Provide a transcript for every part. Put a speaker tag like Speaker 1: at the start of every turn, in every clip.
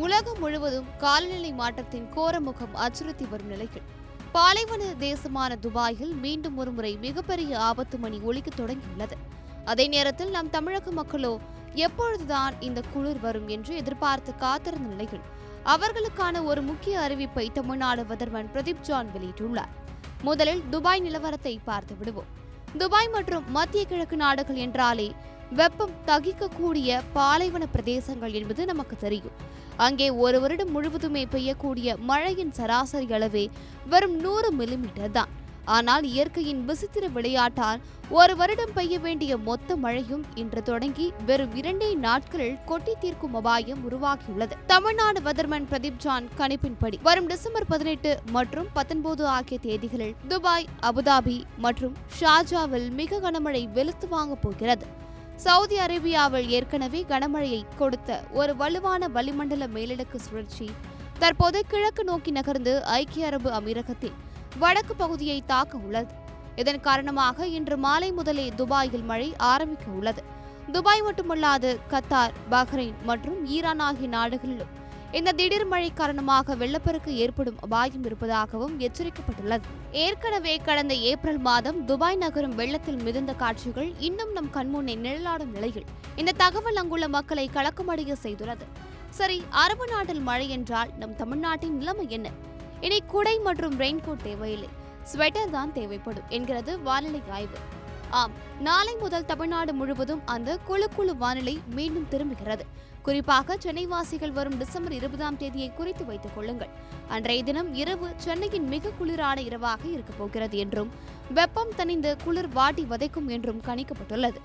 Speaker 1: உலகம் முழுவதும் காலநிலை மாற்றத்தின் கோரமுகம் அச்சுறுத்தி வரும் நிலையில் பாலைவன தேசமான துபாயில் மீண்டும் ஒருமுறை மிகப்பெரிய ஆபத்து மணி ஒலிக்க தொடங்கியுள்ளது. அதே நேரத்தில் நம் தமிழக மக்களோ எப்பொழுதுதான் இந்த குளிர் வரும் என்று எதிர்பார்த்து காத்திருந்த நிலையில் அவர்களுக்கான ஒரு முக்கிய அறிவிப்பை தமிழ்நாடு வெதர்மேன் பிரதீப் ஜான் வெளியிட்டுள்ளார். முதலில் துபாய் நிலவரத்தை பார்த்து விடுவோம். துபாய் மற்றும் மத்திய கிழக்கு நாடுகள் என்றாலே வெப்பம் தகிக்கக்கூடிய பாலைவன பிரதேசங்கள் என்பது நமக்கு தெரியும். அங்கே ஒரு வருடம் முழுவதுமே பெய்யக்கூடிய மழையின் சராசரி அளவே வெறும் 100 மில்லிமீட்டர் தான். ஆனால் இயற்கையின் விசித்திர விளையாட்டால் ஒரு வருடம் பெய்ய வேண்டிய மொத்த மழையும் இன்று தொடங்கி வெறும் 2 நாட்களில் கொட்டி தீர்க்கும் அபாயம் உருவாகியுள்ளது. தமிழ்நாடு வெதர்மேன் பிரதீப் ஜான் கணிப்பின்படி வரும் டிசம்பர் 18 மற்றும் 19 ஆகிய தேதிகளில் துபாய், அபுதாபி மற்றும் ஷார்ஜாவில் மிக கனமழை வெளுத்து வாங்கப் போகிறது. சவுதி அரேபியாவில் ஏற்கனவே கனமழையை கொடுத்த ஒரு வலுவான வளிமண்டல மேலடுக்கு சுழற்சி தற்போது கிழக்கு நோக்கி நகர்ந்து ஐக்கிய அரபு அமீரகத்தின் வடக்கு பகுதியை தாக்க உள்ளது. இதன் காரணமாக இன்று மாலை முதலே துபாயில் மழை ஆரம்பிக்க உள்ளது. துபாய் மட்டுமல்லாது கத்தார், பஹ்ரைன் மற்றும் ஈரான் ஆகிய நாடுகளிலும் இந்த திடீர் மழை காரணமாக வெள்ளப்பெருக்கு ஏற்படும் அபாயம் இருப்பதாகவும் எச்சரிக்கப்பட்டுள்ளது. ஏற்கனவே கடந்த ஏப்ரல் மாதம் துபாய் நகரம் வெள்ளத்தில் மிதந்த காட்சிகள் இன்னும் நம் கண்முன்னே நிழலாடும் நிலையில் இந்த தகவல் அங்குள்ள மக்களை கலக்கமடைய செய்துள்ளது. சரி, அரபு நாட்டில் மழை என்றால் நம் தமிழ்நாட்டின் நிலைமை என்ன? இனி குடை மற்றும் ரெயின்கோட் தேவையில்லை, ஸ்வெட்டர் தான் தேவைப்படும் என்கிறது வானிலை ஆய்வு. ஆம், நாளை முதல் தமிழ்நாடு முழுவதும் அந்த குழு வானிலை மீண்டும் திரும்புகிறது. குறிப்பாக சென்னைவாசிகள் வரும் டிசம்பர் 20ஆம் தேதியை குறித்து வைத்துக் கொள்ளுங்கள். அன்றைய தினம் இரவு சென்னையின் மிக குளிரான இரவாக இருக்கப் போகிறது என்றும் வெப்பம் தணிந்து குளிர் வாட்டி வதைக்கும் என்றும் கணிக்கப்பட்டுள்ளது.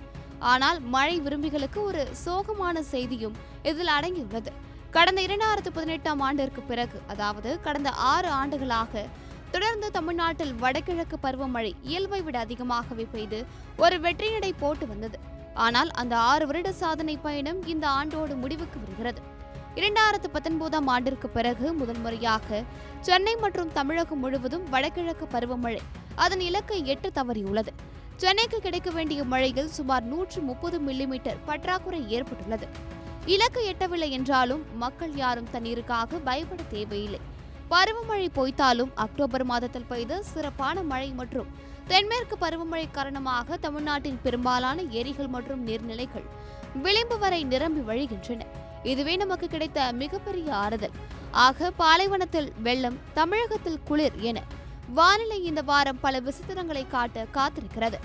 Speaker 1: ஆனால் மழை விரும்பிகளுக்கு ஒரு சோகமான செய்தியும் இதில் அடங்கியுள்ளது. கடந்த 2018ஆம் ஆண்டிற்கு பிறகு, அதாவது கடந்த 6 ஆண்டுகளாக தொடர்ந்து தமிழ்நாட்டில் வடகிழக்கு பருவமழை இயல்பை விட அதிகமாகவே பெய்து ஒரு வெற்றி நடை போட்டு வந்தது. ஆனால் அந்த 6 வருட சாதனை பயணம் இந்த ஆண்டோடு முடிவுக்கு வருகிறது. 2019ஆம் ஆண்டிற்கு பிறகு முதல் முறையாக சென்னை மற்றும் தமிழகம் முழுவதும் வடகிழக்கு பருவமழை அதன் இலக்கை எட்ட தவறியுள்ளது. சென்னைக்கு கிடைக்க வேண்டிய மழையில் சுமார் 130 மில்லிமீட்டர் பற்றாக்குறை ஏற்பட்டுள்ளது. இலக்கு எட்டவில்லை என்றாலும் மக்கள் யாரும் தண்ணீருக்காக பயப்பட தேவையில்லை. பருவமழை பொய்த்தாலும் அக்டோபர் மாதத்தில் பெய்த சிறப்பான மழை மற்றும் தென்மேற்கு பருவமழை காரணமாக தமிழ்நாட்டின் பெரும்பாலான ஏரிகள் மற்றும் நீர்நிலைகள் விளிம்பு வரை நிரம்பி வழிகின்றன. இதுவே நமக்கு கிடைத்த மிகப்பெரிய ஆறுதல். ஆக பாலைவனத்தில் வெள்ளம், தமிழகத்தில் குளிர் என வானிலை இந்த வாரம் பல விசித்திரங்களை காட்ட காத்திருக்கிறது.